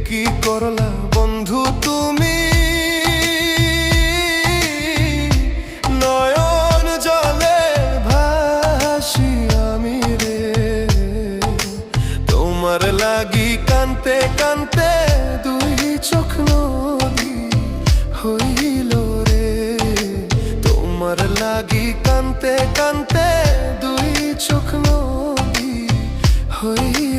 কি করলা বন্ধু তুমি, নয়ন জলে ভাসি আমি রে। তোমার লাগি কানতে কানতে দুই চোখ নদী হইল রে। তোমার লাগি কানতে কানতে দুই চোখ নদী হইল।